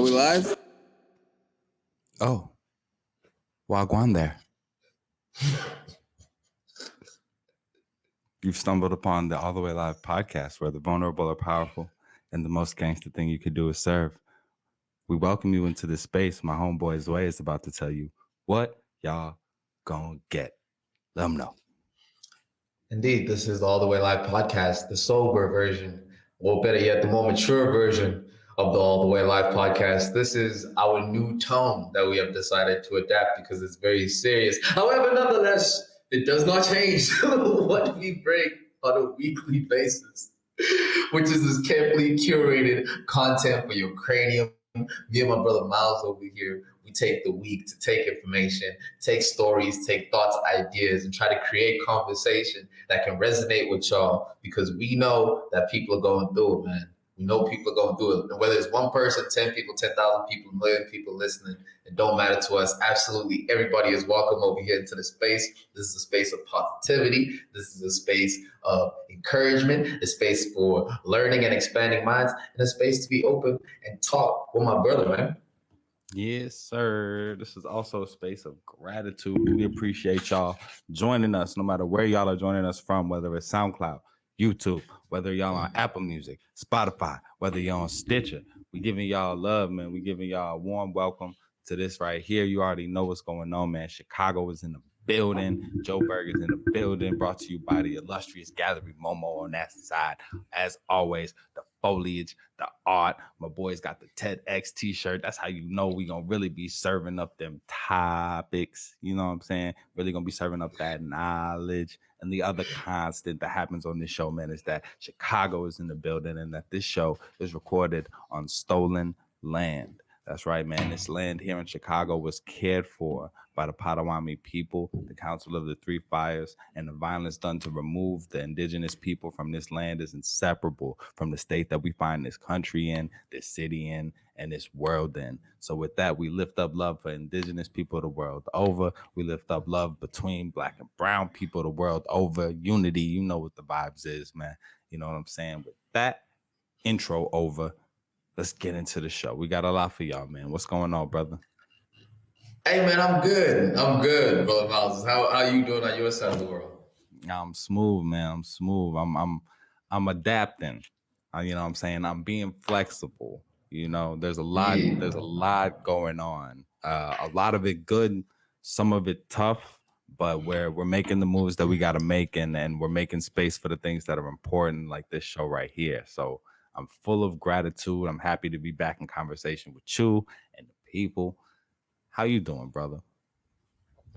we live? Oh, wagwan there. You've stumbled upon the All the Way Live podcast, where the vulnerable are powerful and the most gangster thing you could do is serve. We welcome you into this space. My homeboy Zoe is about to tell you what y'all gonna get. Let them know. Indeed, this is the All the Way Live podcast, the sober version, or better yet, the more mature version of the All the Way Live podcast. This is our new tone that we have decided to adapt because it's very serious. However, nonetheless, it does not change what we bring on a weekly basis, which is this carefully curated content for your cranium. Me and my brother Miles over here, we take the week to take information, take stories, take thoughts, ideas, and try to create conversation that can resonate with y'all, because we know that people are going through it, man. We know people are going through it. And whether it's one person, 10 people, 10,000 people, a million people listening, it don't matter to us. Absolutely everybody is welcome over here into the space. This is a space of positivity. This is a space of encouragement, a space for learning and expanding minds, and a space to be open and talk with my brother, man. Yes, sir. This is also a space of gratitude. We appreciate y'all joining us, no matter where y'all are joining us from, whether it's SoundCloud, YouTube, whether y'all on Apple Music, Spotify, whether you're on Stitcher. We giving y'all love, man. We giving y'all a warm welcome to this right here. You already know what's going on, man. Chicago is in the building. Joe Berger's in the building. Brought to you by the illustrious Gallery Momo on that side. As always, the foliage, the art. My boys got the TEDx t-shirt. That's how you know we gonna really be serving up them topics. You know what I'm saying? Really gonna be serving up that knowledge. And the other constant that happens on this show, man, is that Chicago is in the building and that this show is recorded on stolen land. That's right, man. This land here in Chicago was cared for by the Potawatomi people, the Council of the Three Fires, and the violence done to remove the indigenous people from this land is inseparable from the state that we find this country in, this city in, and this world in. So with that, we lift up love for indigenous people the world over. We lift up love between black and brown people the world over. Unity, you know what the vibes is, man. You know what I'm saying? With that intro over, let's get into the show. We got a lot for y'all, man. What's going on, brother? Hey, man, I'm good, brother Miles. How you doing on your side of the world? I'm smooth, man. I'm smooth. I'm adapting. You know what I'm saying? I'm being flexible. You know, there's a lot going on. A lot of it good, some of it tough, but we're making the moves that we got to make, and we're making space for the things that are important, like this show right here. So I'm full of gratitude. I'm happy to be back in conversation with you and the people. How you doing, brother?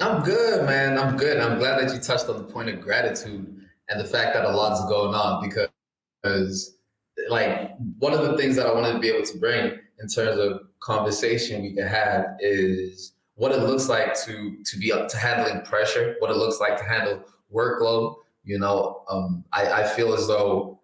I'm good, man. I'm good. I'm glad that you touched on the point of gratitude and the fact that a lot's going on, because like one of the things that I wanted to be able to bring in terms of conversation we can have is what it looks like to be up to handling pressure, what it looks like to handle workload. You know, I feel as though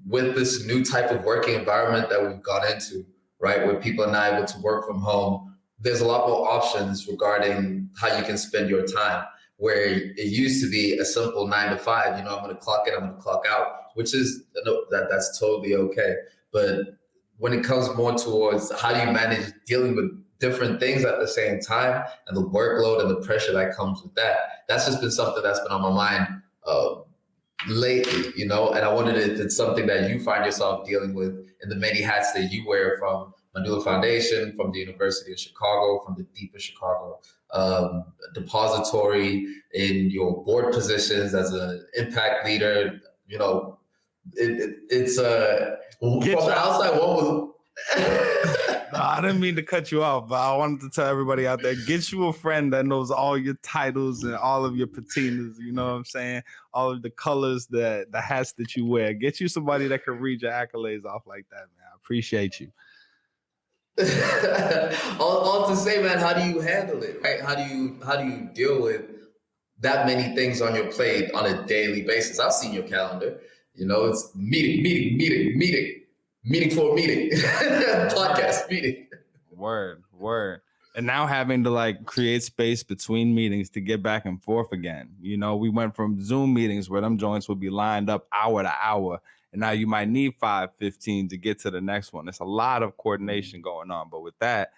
with this new type of working environment that we've gone into, right, where people are now able to work from home, there's a lot more options regarding how you can spend your time, where it used to be a simple 9 to 5, you know, I'm going to clock in, I'm going to clock out, which is, that's totally okay. But when it comes more towards how do you manage dealing with different things at the same time and the workload and the pressure that comes with that, that's just been something that's been on my mind lately, you know, and I wondered if it's something that you find yourself dealing with in the many hats that you wear from Mandula Foundation, from the University of Chicago, from the deep of Chicago, depository, in your board positions as an impact leader. You know, it's from the outside, what was... No, I didn't mean to cut you off, but I wanted to tell everybody out there, get you a friend that knows all your titles and all of your patinas, you know what I'm saying? All of the colors, the hats that you wear. Get you somebody that can read your accolades off like that, man. I appreciate you. all to say, man, how do you handle it, right? How do you deal with that many things on your plate on a daily basis? I've seen your calendar. You know, it's meeting for a meeting, podcast meeting. Word. And now having to like create space between meetings to get back and forth again. You know, we went from Zoom meetings where them joints would be lined up hour to hour, and now you might need 5:15 to get to the next one. It's a lot of coordination going on. But with that,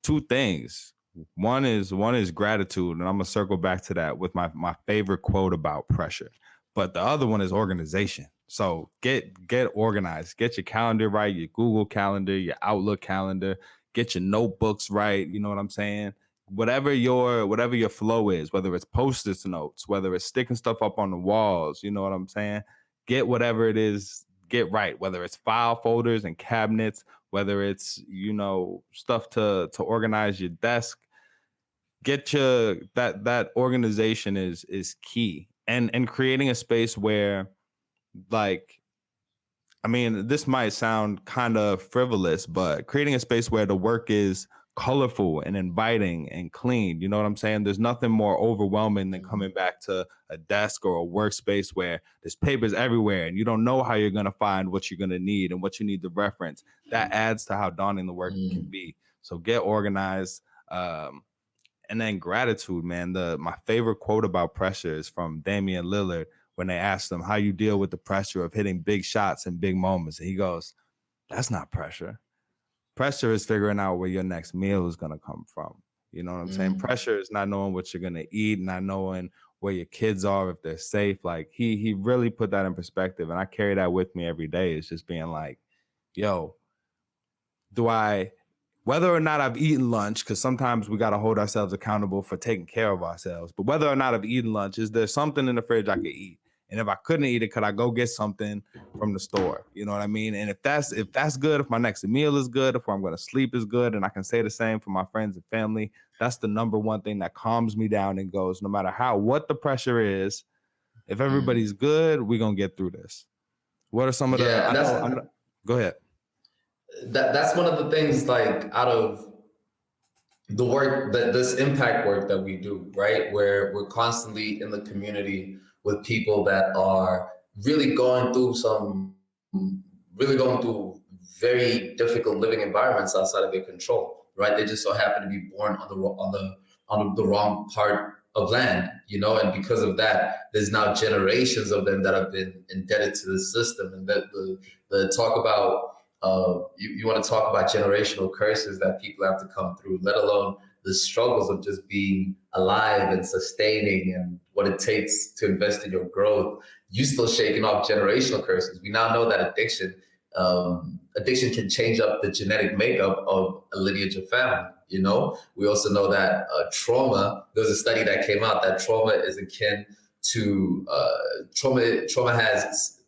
two things. One is gratitude, and I'm gonna circle back to that with my favorite quote about pressure. But the other one is organization. So get organized. Get your calendar right, your Google calendar, your Outlook calendar. Get your notebooks right. You know what I'm saying? Whatever your flow is, whether it's post-it notes, whether it's sticking stuff up on the walls, you know what I'm saying? Get whatever it is, get right. Whether it's file folders and cabinets, whether it's stuff to organize your desk, get your that organization is key, and creating a space where, like, I mean, this might sound kind of frivolous, but creating a space where the work is colorful and inviting and clean. You know what I'm saying? There's nothing more overwhelming than coming back to a desk or a workspace where there's papers everywhere and you don't know how you're going to find what you're going to need and what you need to reference. That adds to how daunting the work can be. So get organized. And then gratitude, man. My favorite quote about pressure is from Damian Lillard when they asked him how you deal with the pressure of hitting big shots in big moments. And he goes, that's not pressure. Pressure is figuring out where your next meal is going to come from. You know what I'm saying? Pressure is not knowing what you're going to eat, not knowing where your kids are, if they're safe. Like he really put that in perspective. And I carry that with me every day. It's just being like, yo, whether or not I've eaten lunch, because sometimes we got to hold ourselves accountable for taking care of ourselves. But whether or not I've eaten lunch, is there something in the fridge I could eat? And if I couldn't eat it, could I go get something from the store? You know what I mean? And if that's good, if my next meal is good, if where I'm going to sleep is good, and I can say the same for my friends and family, that's the number one thing that calms me down and goes, no matter what the pressure is, if everybody's good, we're going to get through this. What are some of the, go ahead. That's one of the things, like, out of the work, that this impact work that we do, right? Where we're constantly in the community with people that are really going through very difficult living environments outside of their control, right? They just so happen to be born on the wrong part of land, and because of that, there's now generations of them that have been indebted to the system. And that the talk about you want to talk about generational curses that people have to come through, let alone the struggles of just being alive and sustaining and what it takes to invest in your growth. You still shaking off generational curses. We now know that addiction can change up the genetic makeup of a lineage of family. We also know that trauma. There was a study that came out that trauma is akin to trauma has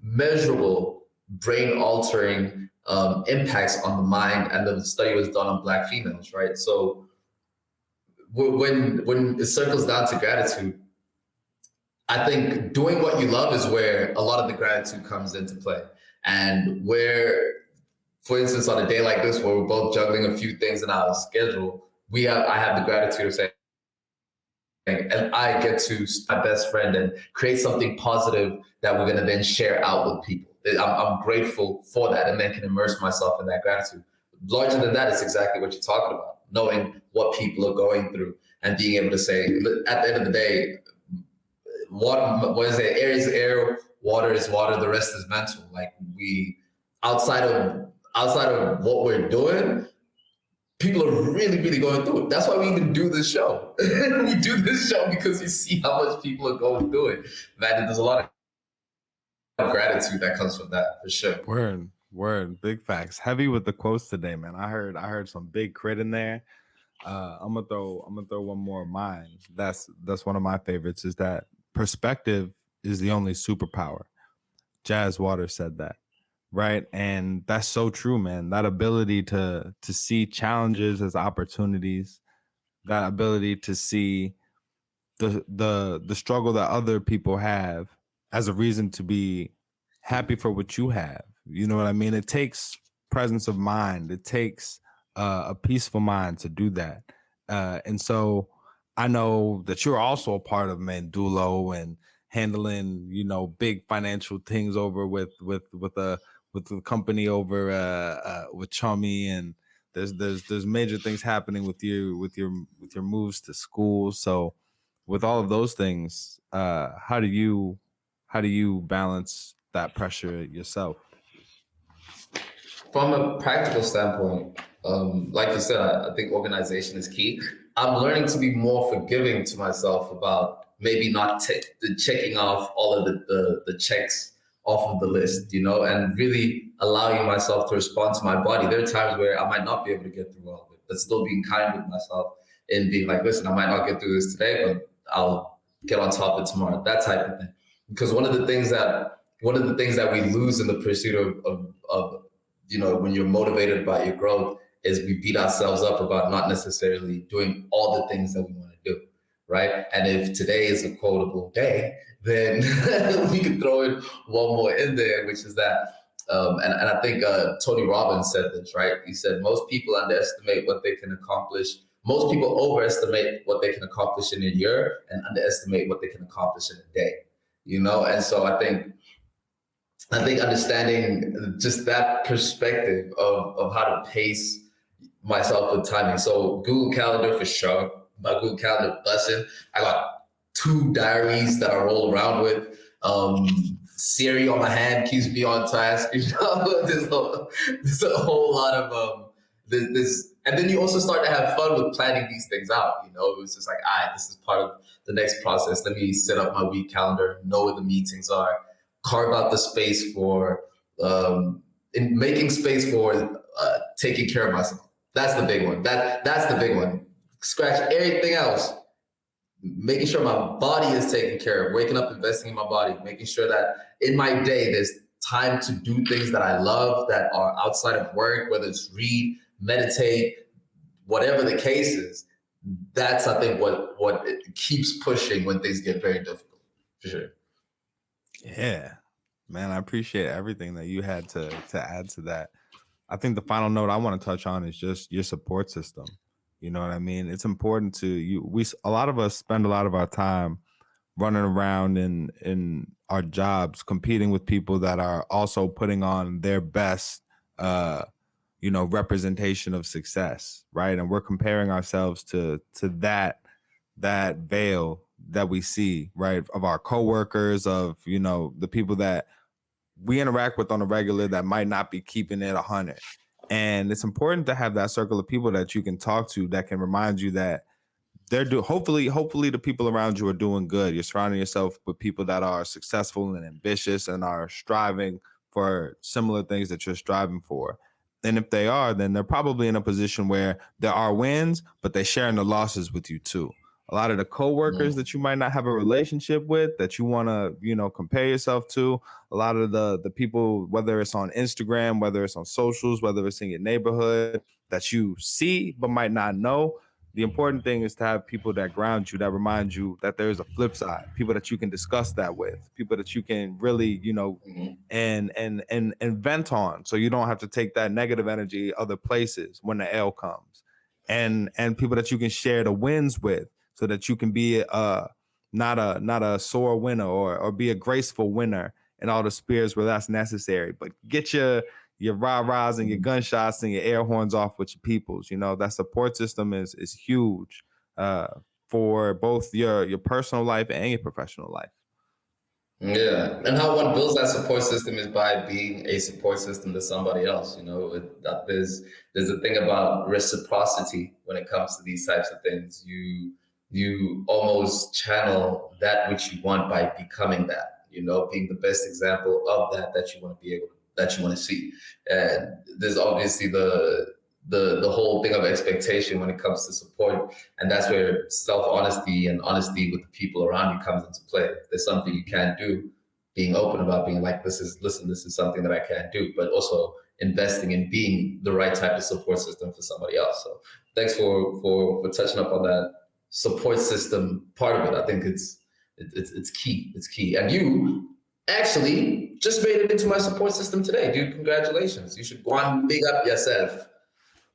measurable brain altering impacts on the mind, and the study was done on Black females, right? So when it circles down to gratitude, I think doing what you love is where a lot of the gratitude comes into play. And where, for instance, on a day like this where we're both juggling a few things in our schedule, I have the gratitude of saying, and I get to my best friend and create something positive that we're going to then share out with people. I'm grateful for that, and then can immerse myself in that gratitude. Larger than that is exactly what you're talking about, knowing what people are going through and being able to say, at the end of the day, air is air, water is water, the rest is mental. Like, we, outside of what we're doing, people are really, really going through it. That's why we even do this show. We do this show because we see how much people are going through it. Man, there's a lot of gratitude that comes from that, for sure. Word, big facts. Heavy with the quotes today, man. I heard some big crit in there. I'm gonna throw one more of mine. That's one of my favorites. Is that perspective is the only superpower. Jazz Waters said that, right? And that's so true, man. That ability to see challenges as opportunities, that ability to see the struggle that other people have as a reason to be happy for what you have. You know what I mean? It takes presence of mind. It takes a peaceful mind to do that. And so I know that you're also a part of Mandulo and handling, big financial things over with the company over with Chummy, and there's major things happening with your moves to school. So with all of those things, how do you balance that pressure yourself? From a practical standpoint, like you said, I think organization is key. I'm learning to be more forgiving to myself about maybe not checking off all of the checks off of the list, and really allowing myself to respond to my body. There are times where I might not be able to get through all of it, but still being kind with myself and being like, listen, I might not get through this today, but I'll get on top of it tomorrow, that type of thing. Because one of the things that we lose in the pursuit of when you're motivated about your growth is we beat ourselves up about not necessarily doing all the things that we want to do, right? And if today is a quotable day, then we could throw in one more in there, which is that, and I think Tony Robbins said this, right? He said, most people underestimate what they can accomplish. Most people overestimate what they can accomplish in a year and underestimate what they can accomplish in a day, And so I think understanding just that perspective of how to pace myself with timing. So Google Calendar for sure. My Google Calendar busting. I got 2 diaries that I roll around with. Siri on my hand keeps me on task. There's a whole lot of this, and then you also start to have fun with planning these things out. It's just like, this is part of the next process. Let me set up my week calendar, know where the meetings are, carve out the space for in making space for taking care of myself. That's the big one. That's the big one. Scratch everything else. Making sure my body is taken care of, waking up, investing in my body, making sure that in my day there's time to do things that I love that are outside of work, whether it's read, meditate, whatever the case is. That's, I think, what it keeps pushing when things get very difficult, for sure. Yeah, man, I appreciate everything that you had to add to that. I think the final note I want to touch on is just your support system. You know what I mean? It's important to you. A lot of us spend a lot of our time running around in our jobs, competing with people that are also putting on their best, representation of success, right? And we're comparing ourselves to that veil that we see, right, of our coworkers, of the people that we interact with on a regular that might not be keeping it 100. And it's important to have that circle of people that you can talk to that can remind you that hopefully the people around you are doing good. You're surrounding yourself with people that are successful and ambitious and are striving for similar things that you're striving for. And if they are, then they're probably in a position where there are wins, but they're sharing the losses with you too. A lot of the coworkers that you might not have a relationship with, that you want to, compare yourself to, a lot of the people, whether it's on Instagram, whether it's on socials, whether it's in your neighborhood, that you see but might not know. The important thing is to have people that ground you, that remind you that there's a flip side, people that you can discuss that with, people that you can really, and vent on, so you don't have to take that negative energy other places when the L comes, and people that you can share the wins with, so that you can be not a sore winner, or be a graceful winner in all the spheres where that's necessary. But get your rah-rahs and your gunshots and your air horns off with your peoples. That support system is huge for both your personal life and your professional life. Yeah, and how one builds that support system is by being a support system to somebody else. There's a thing about reciprocity when it comes to these types of things. You almost channel that which you want by becoming that. Being the best example of that you want to be able that you want to see. And there's obviously the whole thing of expectation when it comes to support, and that's where self-honesty and honesty with the people around you comes into play. If there's something you can't do, being open about, being like, this is something that I can't do, but also investing in being the right type of support system for somebody else. So thanks for touching up on that support system part of it. I think it's key. It's key. And you actually just made it into my support system today, dude. Congratulations. You should go on, big up yourself.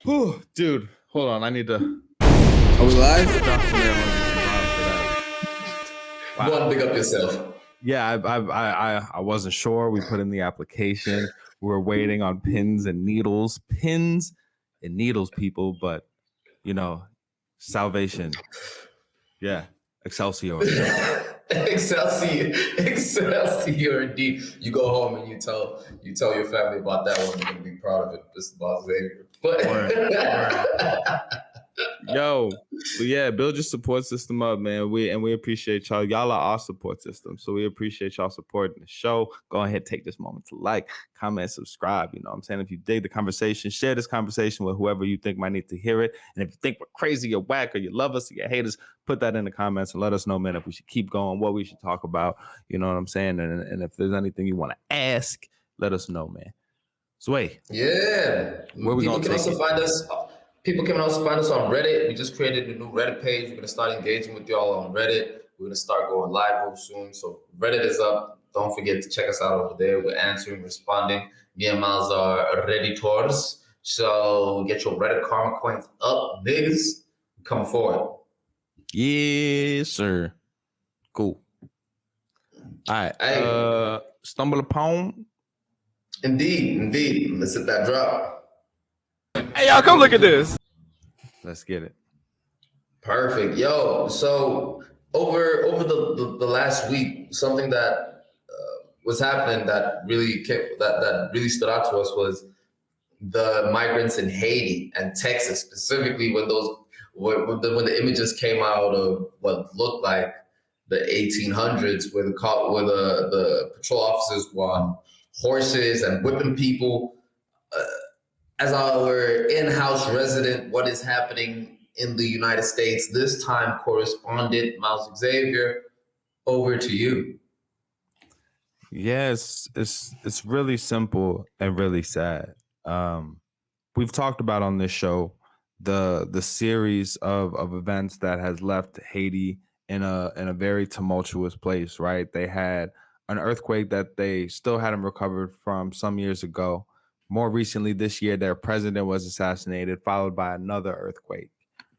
Whew, dude, hold on. I need to. Are we live? Wow. Go on, big up yourself. Yeah, I wasn't sure. We put in the application. We were waiting on pins and needles, people. But salvation. Yeah, Excelsior. Excelsior, Excelsior, indeed. You go home and you tell your family about that one. They're gonna be proud of it, Mr. Boss Xavier. Word, word. But Yo, but yeah, build your support system up, man. We appreciate y'all. Y'all are our support system, so we appreciate y'all supporting the show. Go ahead, take this moment to like, comment, subscribe. You know what I'm saying? If you dig the conversation, share this conversation with whoever you think might need to hear it. And if you think we're crazy or whack or you love us or you hate us, put that in the comments and let us know, man, if we should keep going, what we should talk about. You know what I'm saying? And if there's anything you want to ask, let us know, man. Sway, yeah, where we people gonna can take also it? find us. People can also find us on Reddit. We just created a new Reddit page. We're gonna start engaging with y'all on Reddit. We're gonna start going live real soon. So Reddit is up. Don't forget to check us out over there. We're answering, responding. Me and Miles are Redditors. So get your Reddit karma coins up, niggas. Come forward. Yes, sir. Cool. All right. Hey, Stumble upon. indeed. Let's hit that drop. Hey, y'all, come look at this. Let's get it. Perfect. Yo, so over the last week, something that was happening that really that really stood out to us was the migrants in Haiti and Texas, specifically when the images came out of what looked like the 1800s, where the patrol officers were on horses and whipping people. Uh, as our in-house resident, what is happening in the United States this time? Correspondent Miles Xavier, over to you. Yes, it's really simple and really sad. We've talked about on this show the series of events that has left Haiti in a very tumultuous place, right? They had an earthquake that they still hadn't recovered from some years ago. More recently this year, their president was assassinated, followed by another earthquake,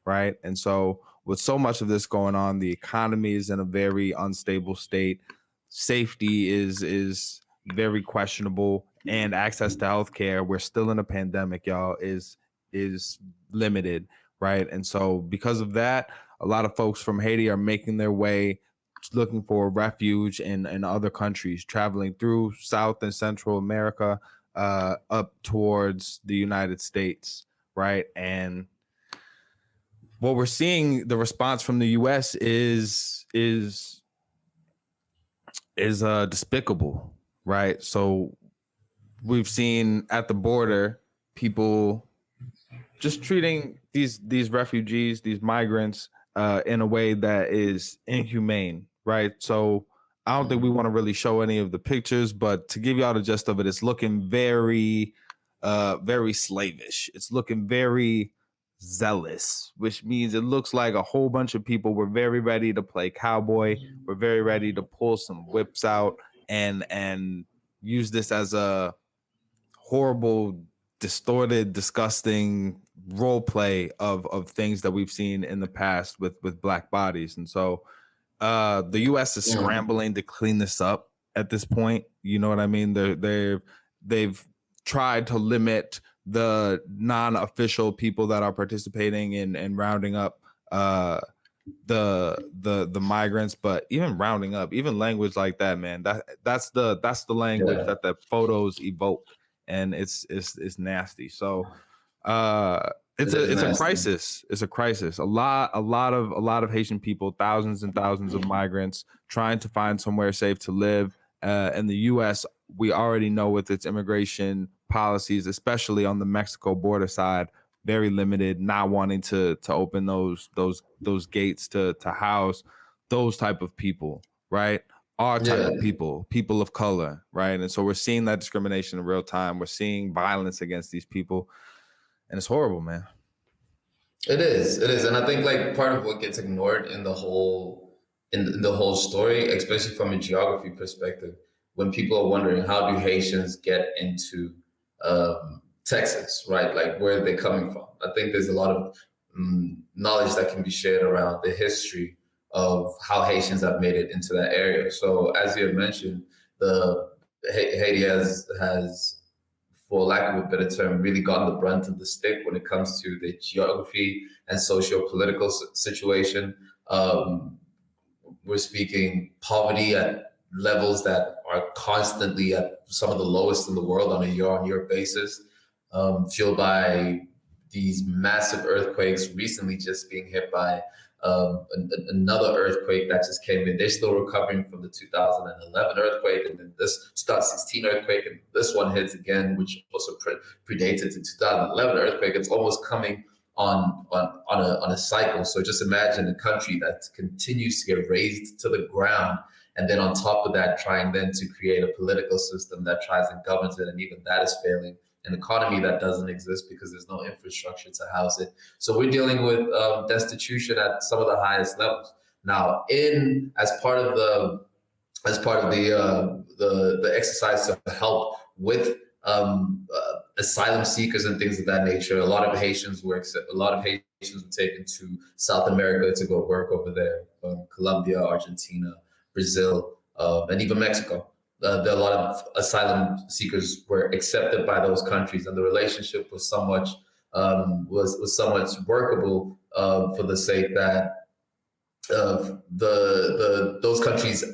right? And so with so much of this going on, the economy is in a very unstable state. Safety is very questionable, and access to healthcare, we're still in a pandemic, y'all, is limited, right? And so because of that, a lot of folks from Haiti are making their way looking for refuge in other countries, traveling through South and Central America, up towards the United States, right? And what we're seeing, the response from the US is despicable, right? So we've seen at the border people just treating these refugees, these migrants, in a way that is inhumane, right? So I don't think we want to really show any of the pictures, but to give y'all the gist of it, it's looking very slavish. It's looking very zealous, which means it looks like a whole bunch of people were very ready to play cowboy. We're very ready to pull some whips out and use this as a horrible, distorted, disgusting role play of things that we've seen in the past with black bodies. And so the US is scrambling to clean this up at this point. You know what I mean? They've tried to limit the non-official people that are participating in rounding up the migrants, but even rounding up, even language like that, man, that's the language that the photos evoke, and it's nasty. So it's a crisis. It's a crisis. A lot of Haitian people, thousands and thousands of migrants trying to find somewhere safe to live. In the U.S., we already know with its immigration policies, especially on the Mexico border side, very limited, not wanting to open those gates to house those type of people, right? Our type of people of color, right? And so we're seeing that discrimination in real time. We're seeing violence against these people, and it's horrible, man. It is, and I think like part of what gets ignored in the whole story, especially from a geography perspective, when people are wondering how do Haitians get into Texas, right? Like where are they coming from? I think there's a lot of knowledge that can be shared around the history of how Haitians have made it into that area. So as you had mentioned, the Haiti has, for lack of a better term, really gotten the brunt of the stick when it comes to the geography and socio-political situation. we're speaking poverty at levels that are constantly at some of the lowest in the world on a year-on-year basis, fueled by these massive earthquakes. Recently, just being hit by another earthquake that just came in. They're still recovering from the 2011 earthquake, and then this 2016 earthquake, and this one hits again, which also predated the 2011 earthquake. It's almost coming on a cycle. So just imagine a country that continues to get razed to the ground, and then on top of that, trying then to create a political system that tries and governs it, and even that is failing. An economy that doesn't exist because there's no infrastructure to house it. So we're dealing with destitution at some of the highest levels. Now, in as part of the exercise to help with asylum seekers and things of that nature, a lot of Haitians were taken to South America to go work over there, Colombia, Argentina, Brazil, and even Mexico. A lot of asylum seekers were accepted by those countries, and the relationship was somewhat workable for the sake that those countries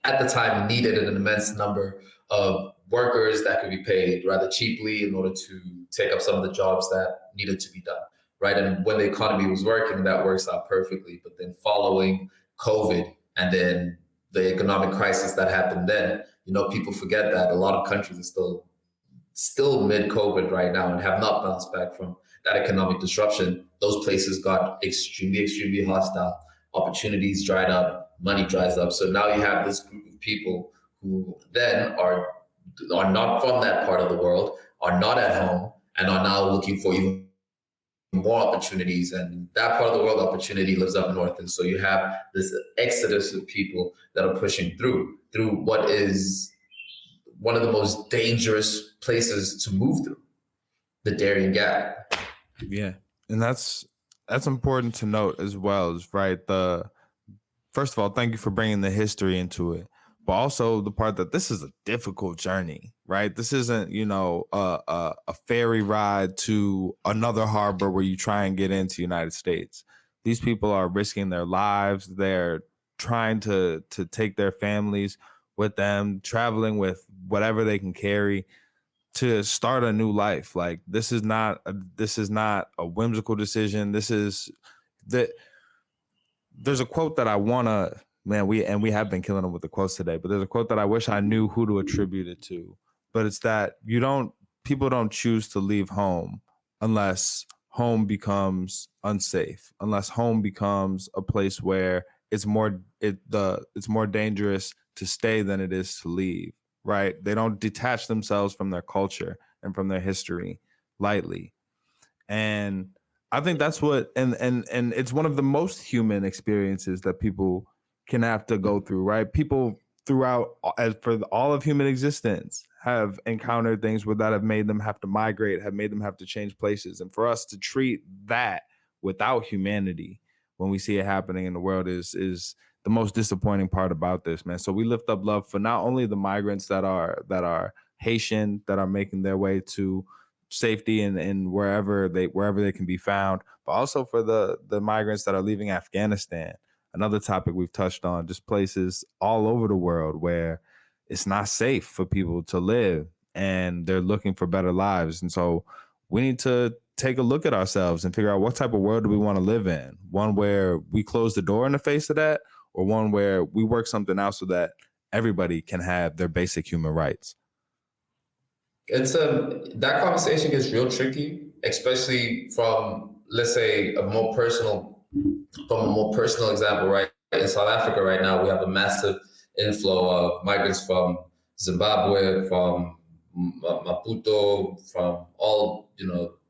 at the time needed an immense number of workers that could be paid rather cheaply in order to take up some of the jobs that needed to be done, right? And when the economy was working, that works out perfectly. But then following COVID and then the economic crisis that happened then, people forget that a lot of countries are still mid-COVID right now and have not bounced back from that economic disruption. Those places got extremely, extremely hostile. Opportunities dried up, money dries up. So now you have this group of people who then are not from that part of the world, are not at home, and are now looking for even more opportunities. And that part of the world opportunity lives up north. And so you have this exodus of people that are pushing through what is one of the most dangerous places to move through, the Darien Gap. Yeah. And that's important to note as well, is right. First of all, thank you for bringing the history into it, but also the part that this is a difficult journey, right? This isn't, a ferry ride to another harbor where you try and get into the United States. These people are risking their lives. They're trying to take their families with them, traveling with whatever they can carry to start a new life. Like this is not a whimsical decision. There's a quote that I wanna, we have been killing them with the quotes today, but there's a quote that I wish I knew who to attribute it to. But it's that people don't choose to leave home unless home becomes unsafe, unless home becomes a place where it's more dangerous to stay than it is to leave, right? They don't detach themselves from their culture and from their history lightly. And I think that's what, and it's one of the most human experiences that people can have to go through, right? People throughout, as for all of human existence, have encountered things that have made them have to migrate, have made them have to change places. And for us to treat that without humanity when we see it happening in the world is the most disappointing part about this, man. So we lift up love for not only the migrants that are Haitian, that are making their way to safety and wherever they can be found, but also for the migrants that are leaving Afghanistan. Another topic we've touched on, just places all over the world where it's not safe for people to live and they're looking for better lives. And so we need to take a look at ourselves and figure out what type of world do we want to live in. One where we close the door in the face of that, or one where we work something out so that everybody can have their basic human rights. It's that conversation gets real tricky, especially from, let's say, a more personal example, right? In South Africa right now, we have a massive inflow of migrants from Zimbabwe, from Maputo, from all,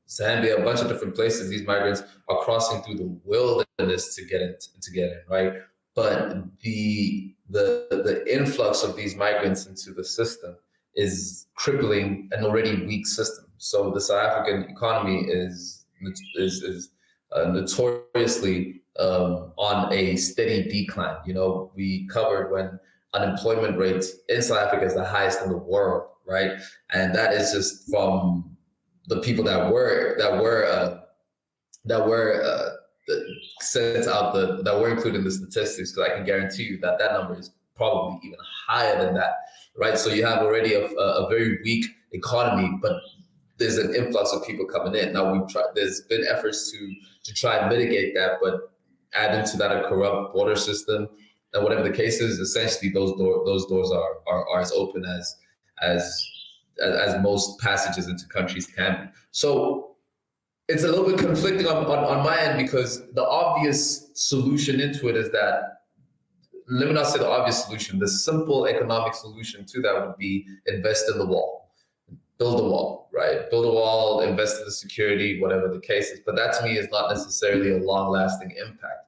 Zambia, a bunch of different places. These migrants are crossing through the wilderness to get in, right? But the influx of these migrants into the system is crippling an already weak system. So the South African economy is notoriously on a steady decline. We covered when unemployment rates in South Africa is the highest in the world, right? And that is just from the people that were sent out that we're including the statistics, because I can guarantee you that that number is probably even higher than that, right? So you have already a very weak economy, but there's an influx of people coming in. Now we've tried. There's been efforts to try and mitigate that, but add into that a corrupt border system and whatever the case is. Essentially, those doors are as open as as most passages into countries can be. So it's a little bit conflicting on my end, because the obvious solution into it is that, let me not say the obvious solution, the simple economic solution to that would be invest in the wall, build a wall, right? Build a wall, invest in the security, whatever the case is. But that to me is not necessarily a long lasting impact.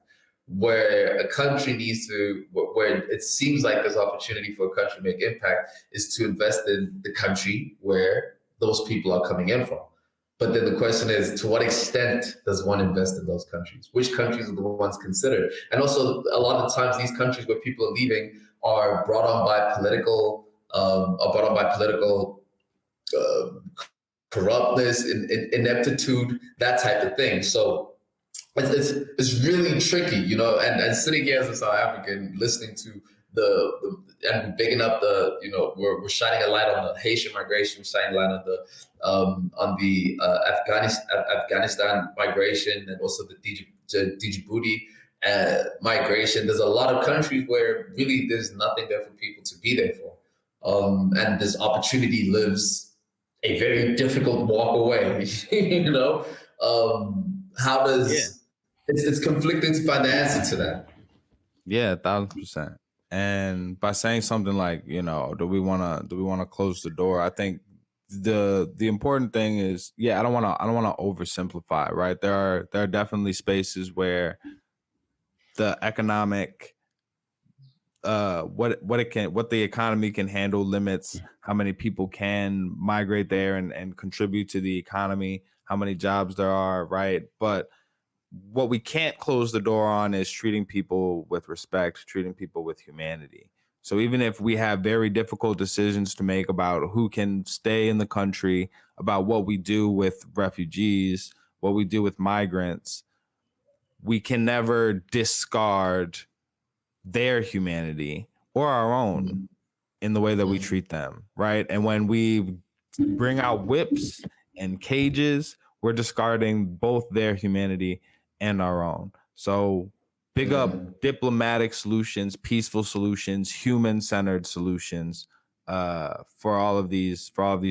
Where a country needs to, where it seems like there's opportunity for a country to make impact, is to invest in the country where those people are coming in from. But then the question is, to what extent does one invest in those countries? Which countries are the ones considered? And also, a lot of the times, these countries where people are leaving are brought on by political uh, corruptness, ineptitude, that type of thing. So it's really tricky, you know. And sitting here as a South African, listening to and bigging up the, you know, we're shining a light on the Haitian migration, shining a light on the Afghanistan migration, and also the Djibouti migration. There's a lot of countries where really there's nothing there for people to be there for, and this opportunity lives a very difficult walk away. You know, how does it's conflicting to find the answer to that. Yeah, 1,000%. And by saying something like, you know, do we want to close the door? I think the important thing is, yeah, I don't want to oversimplify, right? There are definitely spaces where the economic what the economy can handle limits how many people can migrate there and contribute to the economy, how many jobs there are, right? But what we can't close the door on is treating people with respect, treating people with humanity. So even if we have very difficult decisions to make about who can stay in the country, about what we do with refugees, what we do with migrants, we can never discard their humanity or our own in the way that we treat them, right? And when we bring out whips and cages, we're discarding both their humanity and our own. So big up diplomatic solutions, peaceful solutions, human-centered solutions for all of these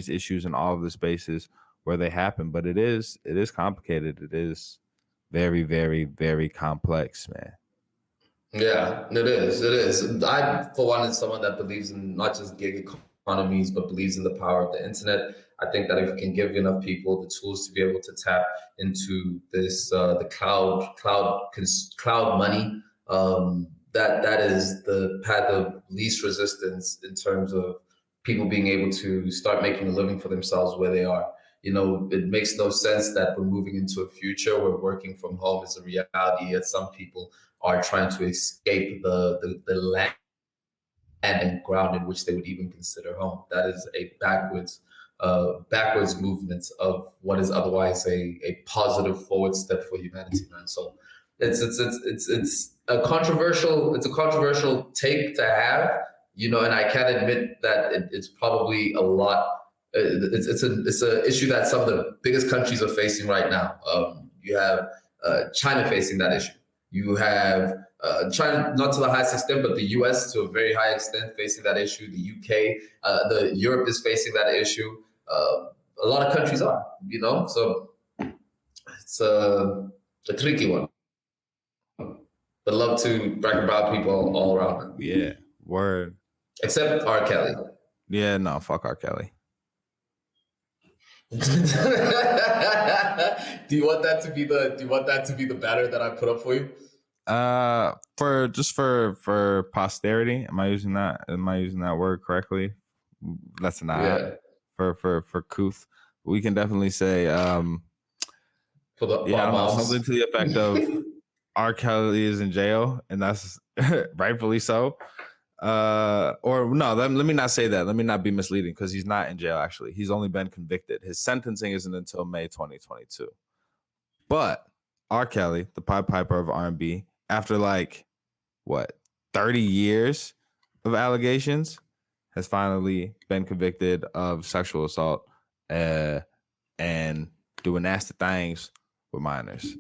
issues and all of the spaces where they happen. But it is complicated. It is very, very, very complex, man. Yeah, it is. It is. I, for one, is someone that believes in not just gig economies, but believes in the power of the internet. I think that if we can give enough people the tools to be able to tap into this, the cloud money, that is the path of least resistance in terms of people being able to start making a living for themselves where they are. You know, it makes no sense that we're moving into a future where working from home is a reality, yet some people are trying to escape the land and ground in which they would even consider home. That is a backwards movement of what is otherwise a positive forward step for humanity, man. So it's a controversial take to have, you know, and I can admit that it's probably a lot. It's a issue that some of the biggest countries are facing right now. You have China facing that issue. You have China, not to the highest extent, but the US to a very high extent facing that issue. The UK, the Europe is facing that issue. A lot of countries are, you know, so it's a tricky one. But love to brag about people all around. Yeah, word. Except R. Kelly. Yeah, no, fuck R. Kelly. Do you want that to be the banner that I put up for you? For posterity, am I using that word correctly? That's an Yeah. For couth. We can definitely say For I don't know, something to the effect of R. Kelly is in jail, and that's rightfully so. Or no, let me not say that. Let me not be misleading, because he's not in jail. Actually, he's only been convicted. His sentencing isn't until May 2022. But R. Kelly, the Pied Piper of R&B, after like what 30 years of allegations, has finally been convicted of sexual assault and doing nasty things with minors.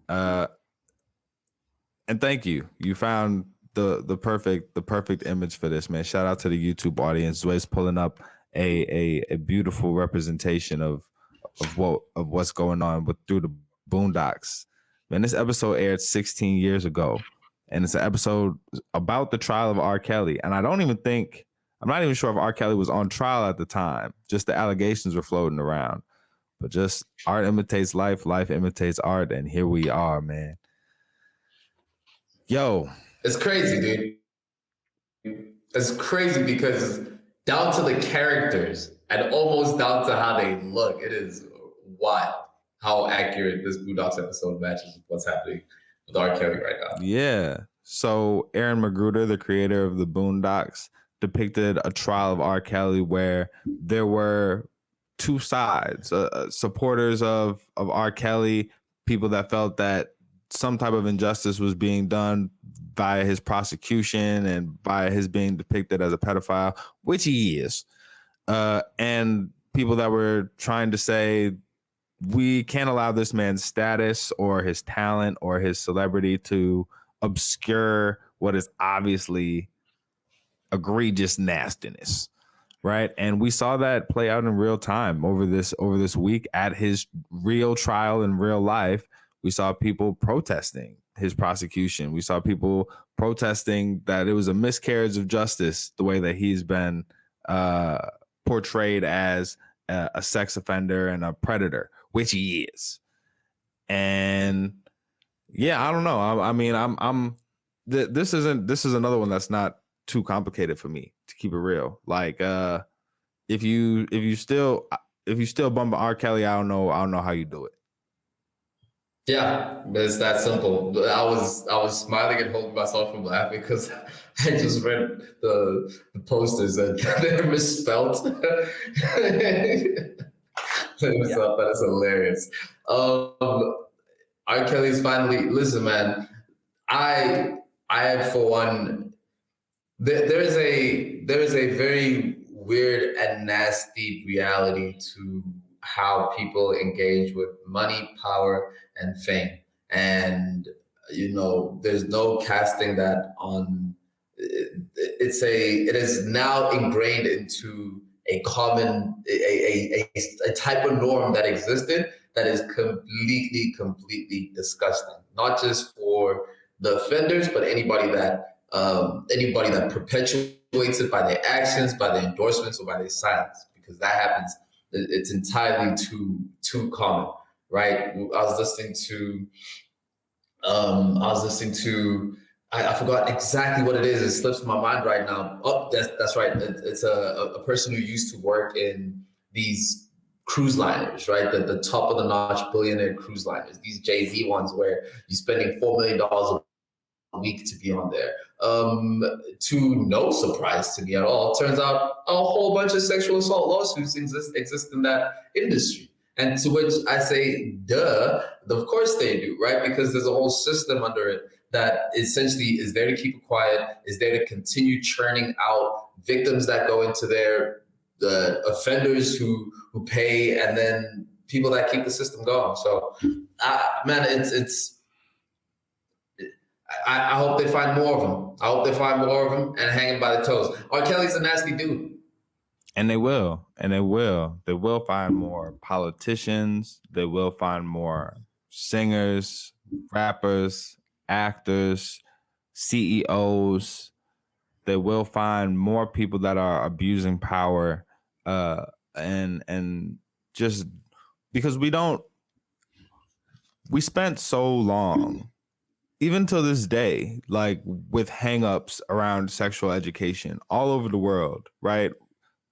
And thank you. You found the perfect image for this, man. Shout out to the YouTube audience. Zway's pulling up a beautiful representation of what's going on with through the Boondocks. Man, this episode aired 16 years ago, and it's an episode about the trial of R. Kelly. And I'm not even sure if R. Kelly was on trial at the time. Just the allegations were floating around. But just art imitates life, life imitates art, and here we are, man. Yo, It's crazy, dude. It's crazy because down to the characters and almost down to how they look, it is wild how accurate this Boondocks episode matches with what's happening with R. Kelly right now. Yeah. So Aaron Magruder, the creator of the Boondocks, depicted a trial of R. Kelly where there were two sides: supporters of R. Kelly, people that felt that some type of injustice was being done by his prosecution and by his being depicted as a pedophile, which he is, and people that were trying to say we can't allow this man's status or his talent or his celebrity to obscure what is obviously egregious nastiness, right? And we saw that play out in real time over this week at his real trial in real life. We saw people protesting his prosecution. We saw people protesting that it was a miscarriage of justice the way that he's been portrayed as a sex offender and a predator, which he is. And yeah, I don't know. I mean, this is another one that's not too complicated for me, to keep it real. Like, if you still bump R. Kelly, I don't know how you do it. Yeah, it's that simple. I was smiling and holding myself from laughing because I just read the posters and they're misspelled. That is hilarious. R. Kelly's finally listen, man. I for one, there is a very weird and nasty reality to how people engage with money, power, and fame. And there's no casting that on. It is now ingrained into a common a type of norm that existed that is completely disgusting. Not just for the offenders, but anybody that perpetuates it by their actions, by their endorsements, or by their silence, because that happens. It's entirely too common, right? I forgot exactly what it is. It slips my mind right now. Oh, that's right. It's a person who used to work in these cruise liners, right? The top of the notch billionaire cruise liners, these Jay-Z ones where you're spending $4 million a week to be on there. To no surprise to me at all, turns out a whole bunch of sexual assault lawsuits exist in that industry. And to which I say, duh, of course they do, right? Because there's a whole system under it that essentially is there to keep it quiet, is there to continue churning out victims that go into the offenders who pay, and then people that keep the system going. So, man, I hope they find more of them. I hope they find more of them and hang him by the toes. R. Kelly's a nasty dude. And they will. They will find more politicians. They will find more singers, rappers, actors, CEOs. They will find more people that are abusing power, and just because we spent so long, even till this day, like with hangups around sexual education all over the world, right?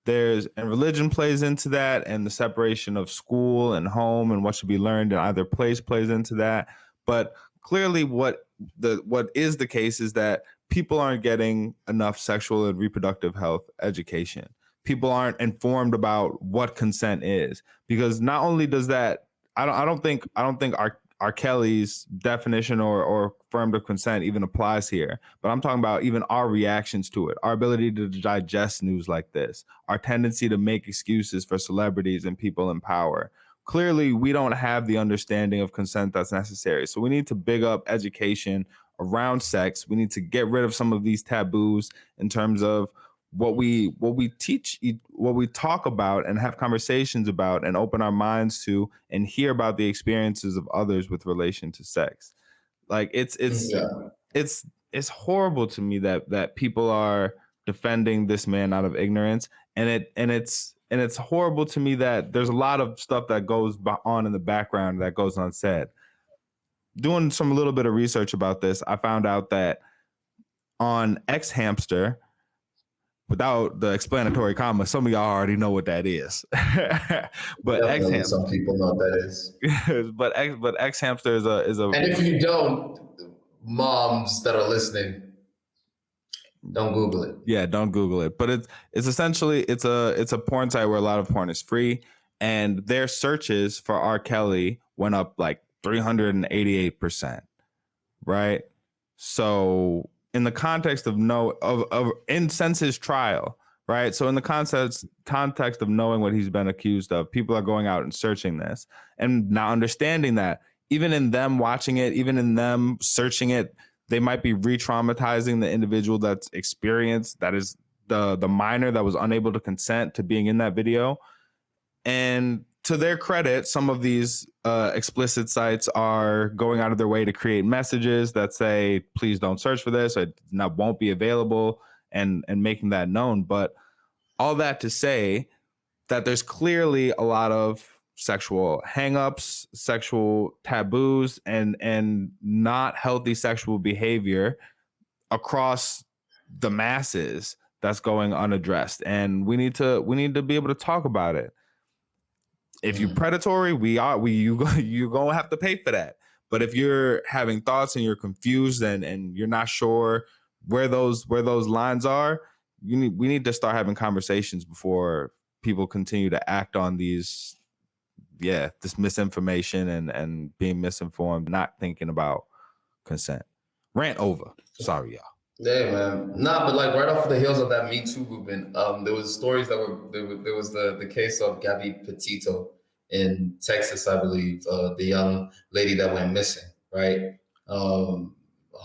And religion plays into that, and the separation of school and home and what should be learned in either place plays into that. But clearly what is the case is that people aren't getting enough sexual and reproductive health education. People aren't informed about what consent is, because not only does that, I don't think R. Kelly's definition or affirmative consent even applies here. But I'm talking about even our reactions to it, our ability to digest news like this, our tendency to make excuses for celebrities and people in power. Clearly, we don't have the understanding of consent that's necessary. So we need to big up education around sex. We need to get rid of some of these taboos in terms of what we teach, what we talk about and have conversations about and open our minds to and hear about the experiences of others with relation to sex. Like Yeah. it's horrible to me that people are defending this man out of ignorance, and it's horrible to me that there's a lot of stuff that goes on in the background that goes unsaid. Doing some little bit of research about this, I found out that on X Hamster, without the explanatory comma, some of y'all already know what that is. But Definitely, some people know what that is. but X Hamster is a. And if you don't, moms that are listening, don't Google it. Yeah, don't Google it. But it's essentially it's a porn site where a lot of porn is free, and their searches for R. Kelly went up like 388%. Right. So in the context of since his trial, right? So in the context of knowing what he's been accused of, people are going out and searching this and now understanding that even in them watching it, even in them searching it, they might be re-traumatizing the individual that's experienced, that is the minor that was unable to consent to being in that video. And to their credit, some of these explicit sites are going out of their way to create messages that say, please don't search for this, or it won't be available, and making that known. But all that to say that there's clearly a lot of sexual hangups, sexual taboos, and not healthy sexual behavior across the masses that's going unaddressed. And we need to be able to talk about it. If you're predatory, you're gonna have to pay for that. But if you're having thoughts and you're confused and you're not sure where those lines are, we need to start having conversations before people continue to act on this misinformation and being misinformed, not thinking about consent. Rant over. Sorry, y'all. Yeah, man. Nah, but like right off the heels of that Me Too movement, there was stories that there was the case of Gabby Petito in Texas, I believe, the young lady that went missing, right? But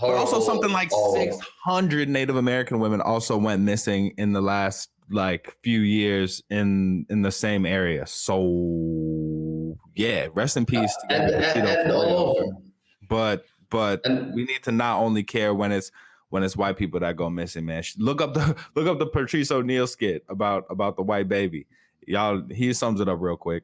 also something like 600 Native American women also went missing in the last like few years in the same area. So yeah, rest in peace to Gabby Petito. And all over. But we need to not only care when it's white people that go missing, man. Look up the Patrice O'Neal skit about the white baby. Y'all, he sums it up real quick.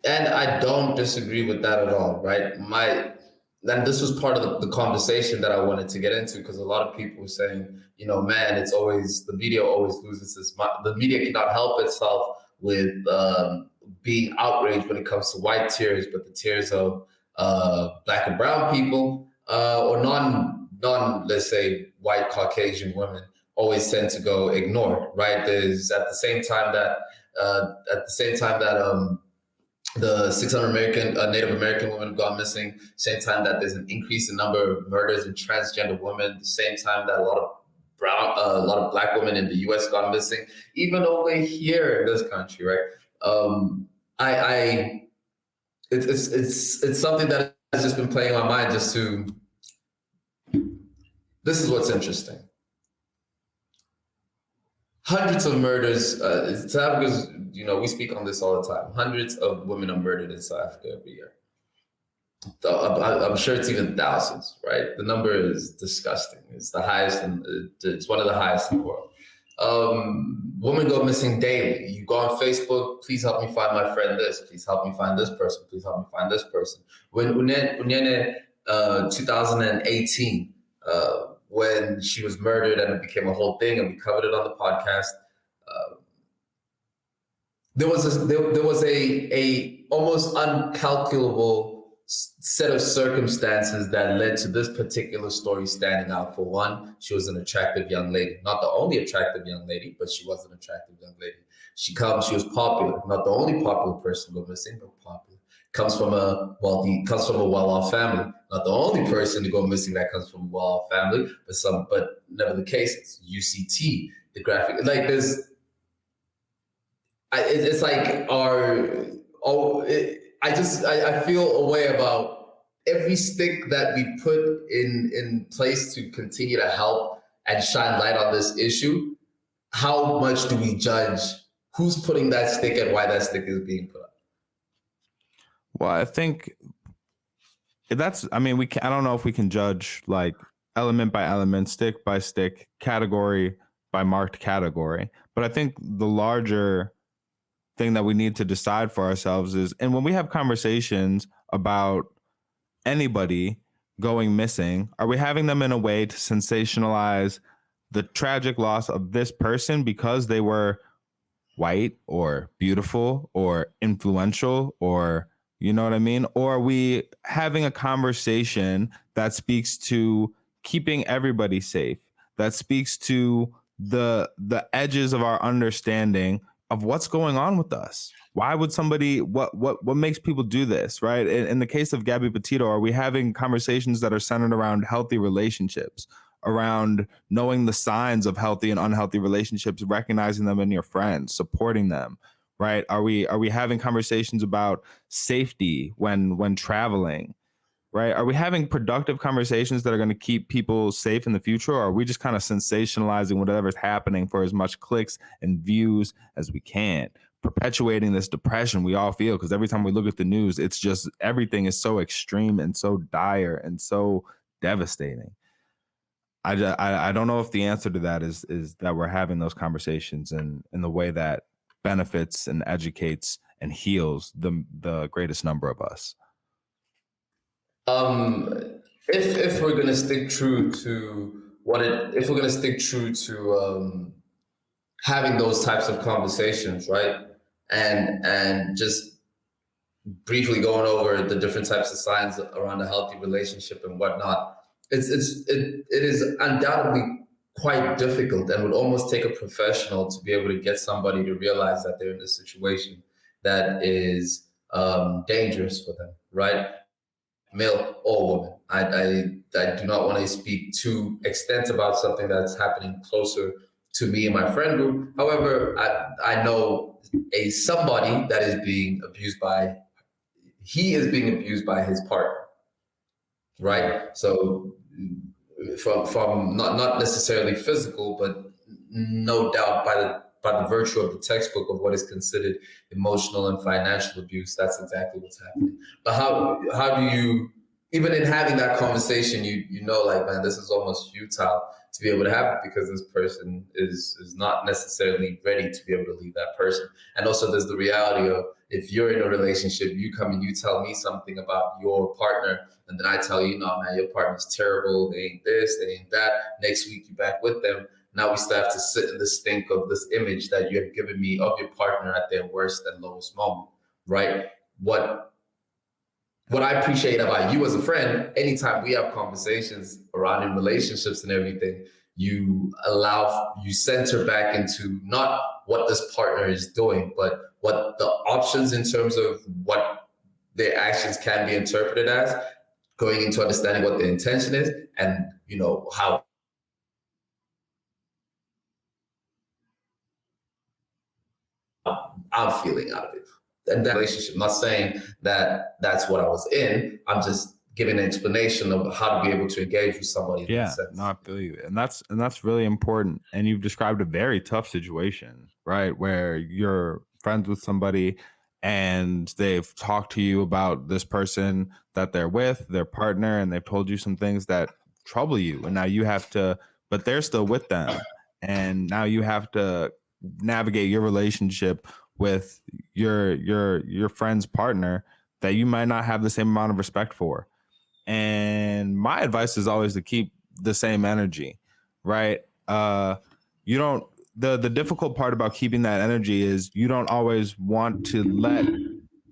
And I don't disagree with that at all, right? And this was part of the conversation that I wanted to get into, because a lot of people were saying, man, it's always, the media always loses its mind. The media cannot help itself with being outraged when it comes to white tears, but the tears of Black and brown people or let's say, white Caucasian women always tend to go ignored, right? There's at the same time that the 600 Native American women have gone missing, same time that there's an increase in number of murders in transgender women, the same time that a lot of Black women in the U.S. gone missing, even over here in this country, right? It's something that has just been playing on my mind. This is what's interesting. Hundreds of murders. South Africa's, we speak on this all the time. Hundreds of women are murdered in South Africa every year. I'm sure it's even thousands, right? The number is disgusting. It's the highest, and it's one of the highest in the world. Women go missing daily. You go on Facebook, please help me find my friend this. Please help me find this person. Please help me find this person. When Unene, 2018, when she was murdered and it became a whole thing, and we covered it on the podcast. There was a almost uncalculable set of circumstances that led to this particular story standing out. For one, she was an attractive young lady, not the only attractive young lady, but she was an attractive young lady. She was popular, not the only popular person go missing, but popular. comes from a wealthy, comes from a well-off family. Not the only person to go missing that comes from a well-off family, but never the case. It's UCT, the graphic, like it's like I feel a way about every stick that we put in place to continue to help and shine light on this issue. How much do we judge who's putting that stick and why that stick is being put up? Well, I think I mean, I don't know if we can judge like element by element, stick by stick, category by marked category. But I think the larger thing that we need to decide for ourselves is, and when we have conversations about anybody going missing, are we having them in a way to sensationalize the tragic loss of this person because they were white or beautiful or influential, or you know what I mean? Or are we having a conversation that speaks to keeping everybody safe, that speaks to the edges of our understanding of what's going on with us? Why would somebody, what makes people do this, right? In the case of Gabby Petito, are we having conversations that are centered around healthy relationships, around knowing the signs of healthy and unhealthy relationships, recognizing them in your friends, supporting them, right? Are we having conversations about safety when traveling, right? Are we having productive conversations that are going to keep people safe in the future? Or are we just kind of sensationalizing whatever's happening for as much clicks and views as we can, perpetuating this depression we all feel? Because every time we look at the news, it's just everything is so extreme and so dire and so devastating. I don't know if the answer to that is that we're having those conversations in the way that benefits and educates and heals the greatest number of us. If we're gonna stick true to if we're gonna stick true to having those types of conversations, right, and just briefly going over the different types of signs around a healthy relationship and whatnot, it is undoubtedly quite difficult and would almost take a professional to be able to get somebody to realize that they're in a situation that is dangerous for them, right? Male or woman. I do not want to speak to extent about something that's happening closer to me and my friend group. However, I know somebody that is being abused by, he is being abused by his partner, right? So from not necessarily physical, but no doubt by the virtue of the textbook of what is considered emotional and financial abuse, that's exactly what's happening. But how do you, even in having that conversation, you know, like, man, this is almost futile to be able to have it because this person is not necessarily ready to be able to leave that person. And also there's the reality of, if you're in a relationship, you come and you tell me something about your partner, and then I tell you, no, man, your partner's terrible. They ain't this, they ain't that. Next week, you're back with them. Now we still have to sit in the stink of this image that you have given me of your partner at their worst and lowest moment, right? What I appreciate about you as a friend, anytime we have conversations around in relationships and everything, you center back into not what this partner is doing, but what the options in terms of what their actions can be interpreted as, going into understanding what the intention is, and how I'm feeling out of it. And that relationship, I'm not saying that that's what I was in. I'm just giving an explanation of how to be able to engage with somebody in that sense. No, I feel you. And that's really important. And you've described a very tough situation, right? Where you're friends with somebody and they've talked to you about this person that they're with, their partner, and they've told you some things that trouble you. And now you have to, but they're still with them. And now you have to navigate your relationship with your friend's partner that you might not have the same amount of respect for. And my advice is always to keep the same energy, right? You don't, the difficult part about keeping that energy is you don't always want to let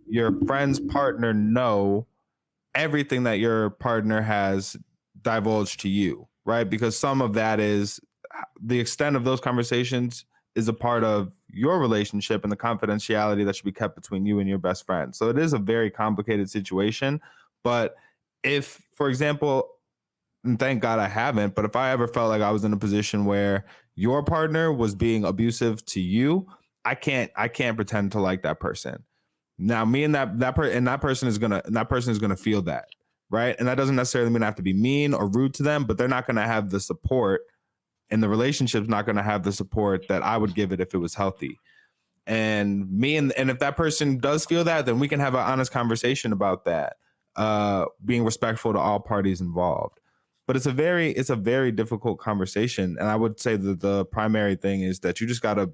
your friend's partner know everything that your partner has divulged to you, right? Because some of that is the extent of those conversations is a part of your relationship and the confidentiality that should be kept between you and your best friend. So it is a very complicated situation. But if, for example, and thank God I haven't, but if I ever felt like I was in a position where your partner was being abusive to you, I can't pretend to like that person. Now, me and that person is gonna feel that, right? And that doesn't necessarily mean I have to be mean or rude to them, but they're not gonna have the support, and the relationship's not gonna have the support that I would give it if it was healthy. And and if that person does feel that, then we can have an honest conversation about that, being respectful to all parties involved. But it's a very difficult conversation, and I would say that the primary thing is that you just gotta,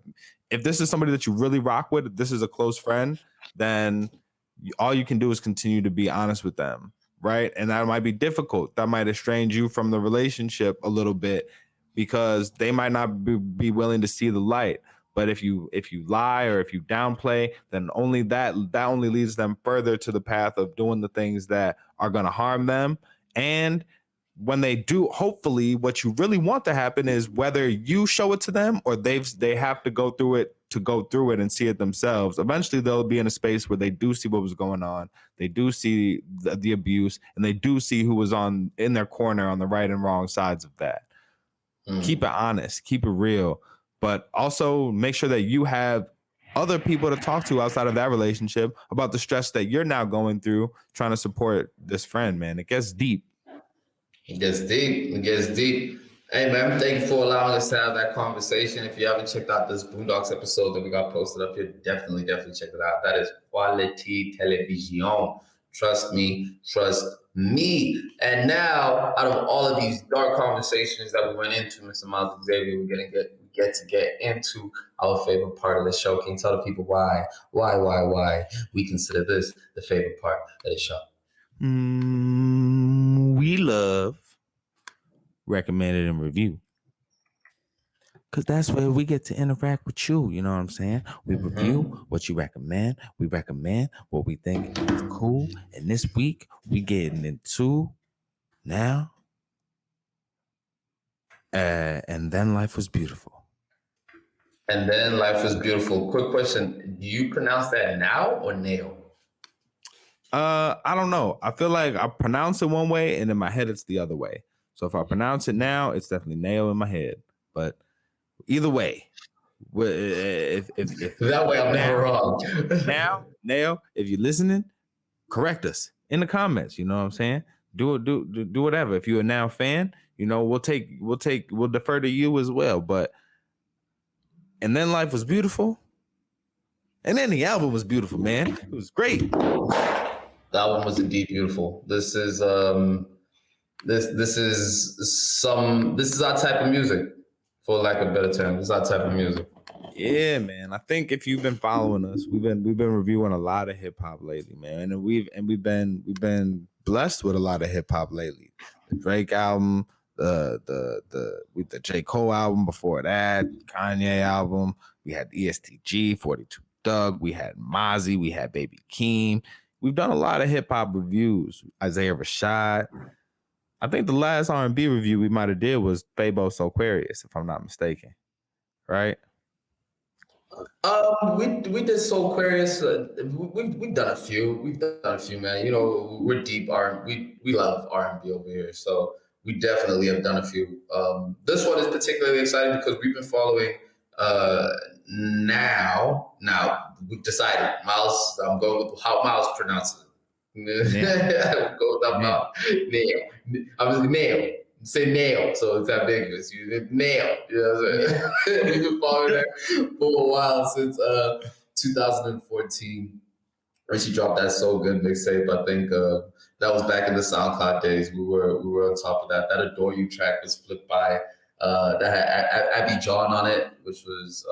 if this is somebody that you really rock with, if this is a close friend, then all you can do is continue to be honest with them, right? And that might be difficult. That might estrange you from the relationship a little bit because they might not be willing to see the light. But if you lie or if you downplay, then that only leads them further to the path of doing the things that are going to harm them. And when they do, hopefully what you really want to happen is whether you show it to them or they have to go through it and see it themselves. Eventually they'll be in a space where they do see what was going on. They do see the abuse, and they do see who was in their corner on the right and wrong sides of that. Keep it honest, keep it real, but also make sure that you have other people to talk to outside of that relationship about the stress that you're now going through trying to support this friend, man. It gets deep. It gets deep. It gets deep. Hey man, thank you for allowing us to have that conversation. If you haven't checked out this Boondocks episode that we got posted up here, definitely check it out. That is quality television. Trust me, trust me. And now, out of all of these dark conversations that we went into, Mr. Miles Xavier, we're gonna get into our favorite part of the show. Can you tell the people why we consider this the favorite part of the show? We love recommended and review, because that's where we get to interact with you. You know what I'm saying? We review what you recommend. We recommend what we think is cool. And this week we getting into now. And then life was beautiful. And then life was beautiful. Quick question: do you pronounce that now or nail? I don't know. I feel like I pronounce it one way, and in my head it's the other way. So if I pronounce it now, it's definitely nail in my head. But either way, if that way I'm never wrong. Now, nail, if you're listening, correct us in the comments. You know what I'm saying? Do whatever. If you're a now fan, we'll defer to you as well. But and then life was beautiful. And then the album was beautiful, man. It was great. The album was indeed beautiful. This is this is our type of music, for lack of a better term. This is our type of music. Yeah, man. I think if you've been following us, we've been reviewing a lot of hip hop lately, man. And we've been blessed with a lot of hip hop lately. The Drake album, the J. Cole album before that, Kanye album. We had ESTG, 42 Doug. We had Mozzie. We had Baby Keem. We've done a lot of hip hop reviews. Isaiah Rashad. I think the last R&B review we might have did was Fabos Aquarius, if I'm not mistaken. Right? We did Soul Aquarius. We've done a few. We've done a few, man. We're deep we love R&B over here, so we definitely have done a few. This one is particularly exciting because we've been following. Now we've decided. Miles, I'm going with how Miles pronounces it. I'm going with nail. I was nail. Say nail, so it's ambiguous. You nail. You know what I'm saying? We've been following her for a while, since 2014. When she dropped that So Good mixtape. I think that was back in the SoundCloud days. We were on top of that. That Adore You track was flipped by that had Abby John on it, which was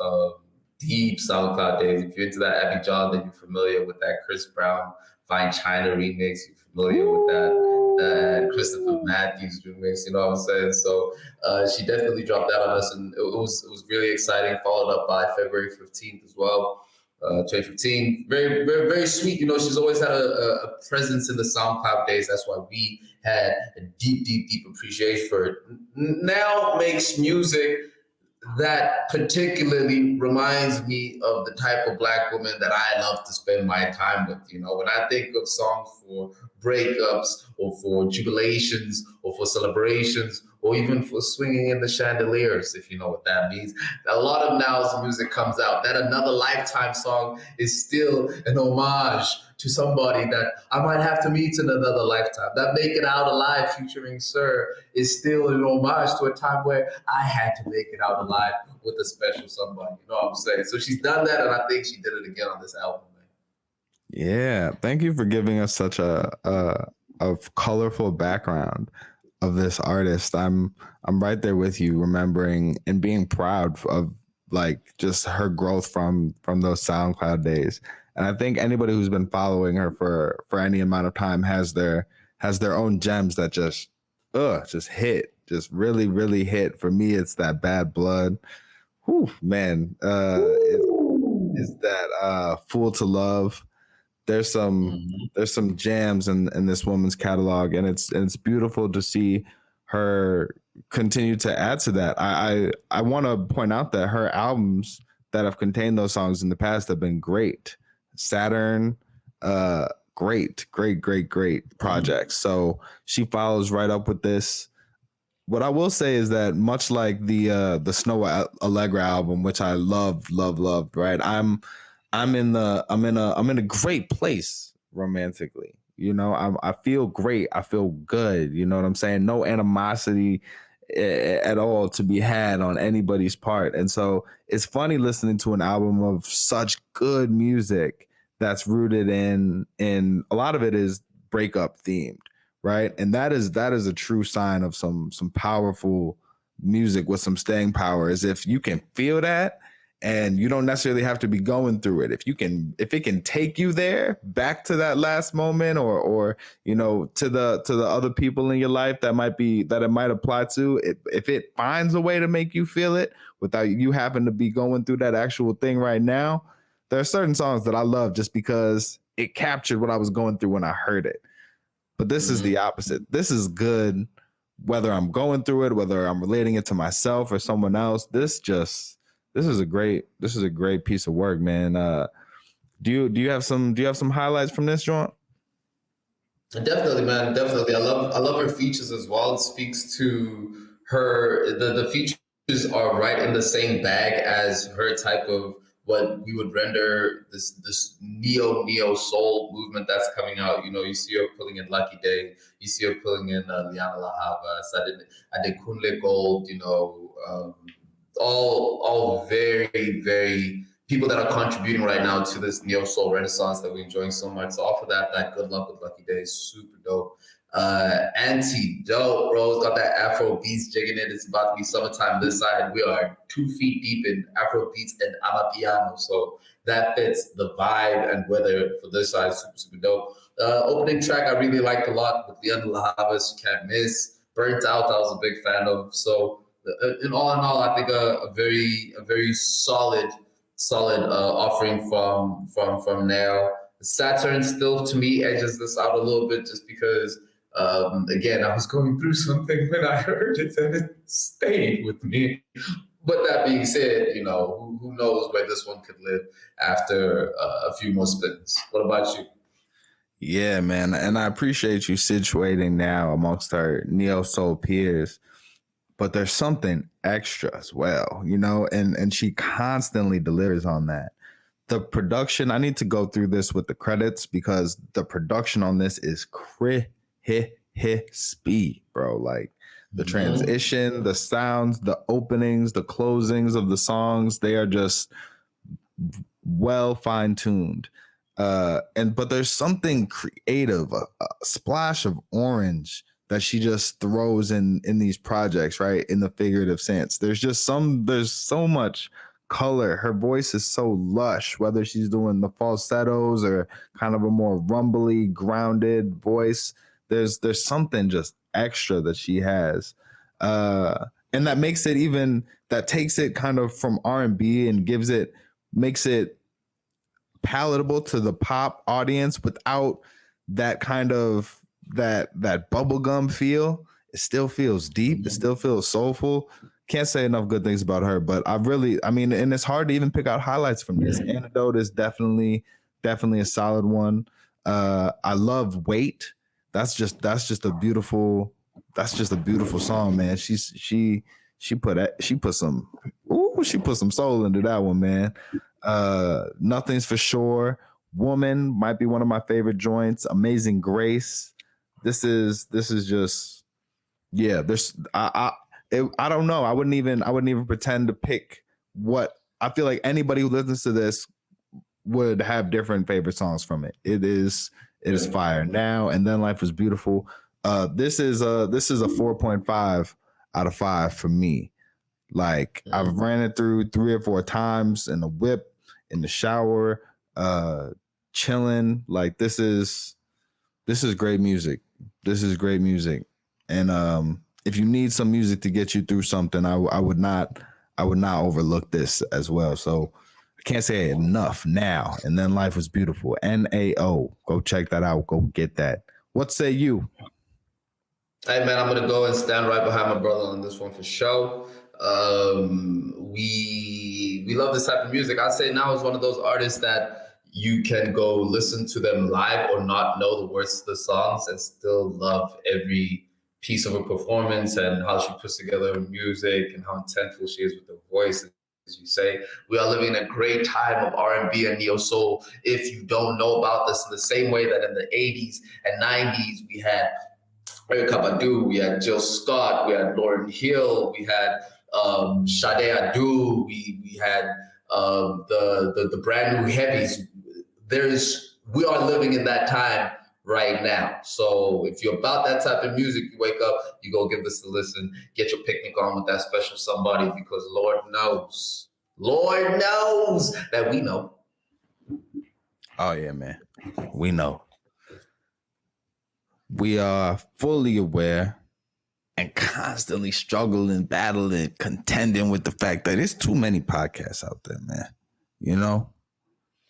deep SoundCloud days. If you're into that Abby John, then you're familiar with that Chris Brown Fine China remix. You're familiar with that Christopher Matthews remix. You know what I'm saying? So she definitely dropped that on us, and it was really exciting. Followed up by February 15th as well. 2015, very, very, very sweet. She's always had a presence in the SoundCloud days. That's why we had a deep appreciation for it. Now makes music that particularly reminds me of the type of black woman that I love to spend my time with. You know, when I think of songs for breakups or for jubilations or for celebrations or even for swinging in the chandeliers, if you know what that means, a lot of now's music comes out. That Another Lifetime song is still an homage to somebody that I might have to meet in another lifetime. That Make It Out Alive featuring Sir is still an homage to a time where I had to make it out alive with a special somebody. You know what I'm saying? So she's done that, and I think she did it again on this album, man. Yeah, thank you for giving us such a colorful background of this artist. I'm right there with you, remembering and being proud of like just her growth from those SoundCloud days. And I think anybody who's been following her for any amount of time has their own gems that just hit, just really hit. For me, it's that Bad Blood. Whew, man. Is that Fool to Love. There's some Mhm. there's some jams in this woman's catalog, and it's beautiful to see her continue to add to that. I want to point out that her albums that have contained those songs in the past have been great. Saturn, great projects. So she follows right up with this. What I will say is that much like the Snow Allegra album, which I loved, right? I'm in a great place romantically. You know, I feel great. I feel good. You know what I'm saying? No animosity at all to be had on anybody's part. And so it's funny listening to an album of such good music that's rooted in a lot of it is breakup themed, right? And that is a true sign of some powerful music with some staying power. Is if you can feel that and you don't necessarily have to be going through it. If it can take you there back to that last moment, or you know, to the other people in your life that it might apply to, if it finds a way to make you feel it without you having to be going through that actual thing right now. There are certain songs that I love just because it captured what I was going through when I heard it. But this is the Mhm. opposite. This is good whether I'm going through it, whether I'm relating it to myself or someone else. This is a great piece of work, man. Do you have some highlights from this joint? Definitely, man. Definitely. I love her features as well. It speaks to her. The features are right in the same bag as her type of what we would render this neo soul movement that's coming out. You know, you see her pulling in Lucky Day. You see her pulling in Liana La Havas. I did Kunle Gold. You know, all very people that are contributing right now to this neo soul renaissance that we're enjoying so much. So off of that, that Good Luck with Lucky Day is super dope. Antidote, bro. It's got that Afro beats jigging it. It's about to be summertime this side. We are 2 feet deep in Afro beats and Amapiano. So that fits the vibe and weather for this side. Super dope. Opening track I really liked a lot with Leon La Havas, You Can't Miss. Burnt Out, I was a big fan of. So in all, I think a very solid offering from Nail. Saturn still to me edges this out a little bit just because again I was going through something when I heard it and it stayed with me. But that being said, you know who knows where this one could live after a few more spins. What about you? Yeah, man. And I appreciate you situating now amongst our neo soul peers. But there's something extra as well, you know, and she constantly delivers on that. The production, I need to go through this with the credits because the production on this is crispy, bro. Like the Mhm. transition, the sounds, the openings, the closings of the songs, they are just well fine tuned. And but there's something creative, a splash of orange that she just throws in these projects, right? In the figurative sense. There's so much color. Her voice is so lush, whether she's doing the falsettos or kind of a more rumbly, grounded voice. There's something just extra that she has. And that makes it even that takes it kind of from R&B and makes it palatable to the pop audience without that kind of that bubblegum feel. It still feels deep. It Mhm. still feels soulful. can't say enough good things about her. But I mean, and it's hard to even pick out highlights from this. Antidote is definitely a solid one. I love Wait. That's just a beautiful song, man. She put some soul into that one, man. Nothing's for Sure. Woman might be one of my favorite joints. Amazing Grace. This is just, yeah. I don't know. I wouldn't even pretend to pick what. I feel like anybody who listens to this would have different favorite songs from it. It is fire. Now and Then Life Was Beautiful. This is a 4.5 out of 5 for me. Like, I've ran it through 3 or 4 times in the whip, in the shower, chilling. Like, this is great music. This is great music. And if you need some music to get you through something, I would not overlook this as well. So I can't say it enough. Now and Then Life Was Beautiful. NAO. Go check that out. Go get that. What say you? Hey man, I'm gonna go and stand right behind my brother on this one for sure. We love this type of music. I'd say now is one of those artists that you can go listen to them live or not know the words to the songs and still love every piece of her performance and how she puts together her music and how intentful she is with her voice. As you say, we are living in a great time of R&B and neo soul. If you don't know about this, in the same way that in the 80s and 90s we had Erykah Badu, we had Jill Scott, we had Lauryn Hill, we had Sade Adu, we had the brand new heavies. We are living in that time right now. So if you're about that type of music, you wake up, you go give this a listen, get your picnic on with that special somebody, because Lord knows that we know. Oh yeah, man. We know. We are fully aware and constantly struggling, battling, contending with the fact that there's too many podcasts out there, man. You know?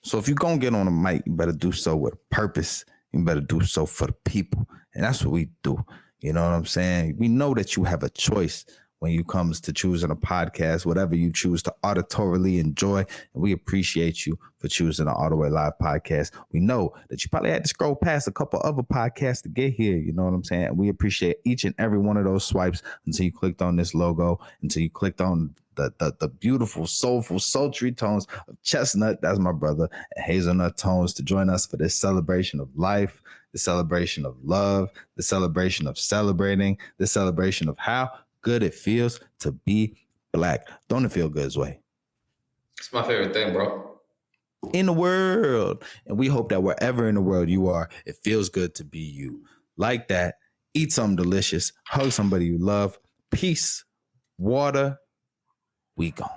So if you're going to get on a mic, you better do so with a purpose. You better do so for the people. And that's what we do. You know what I'm saying? We know that you have a choice when it comes to choosing a podcast, whatever you choose to auditorily enjoy. And we appreciate you for choosing the All the Way Live podcast. We know that you probably had to scroll past a couple other podcasts to get here. You know what I'm saying? And we appreciate each and every one of those swipes until you clicked on this logo, until you clicked on the beautiful, soulful, sultry tones of Chestnut, that's my brother, and Hazelnut Tones to join us for this celebration of life, the celebration of love, the celebration of celebrating, the celebration of how good it feels to be Black. Don't it feel good, Zway? It's my favorite thing, bro. In the world. And we hope that wherever in the world you are, it feels good to be you. Like that, eat something delicious, hug somebody you love, peace, water, we gone.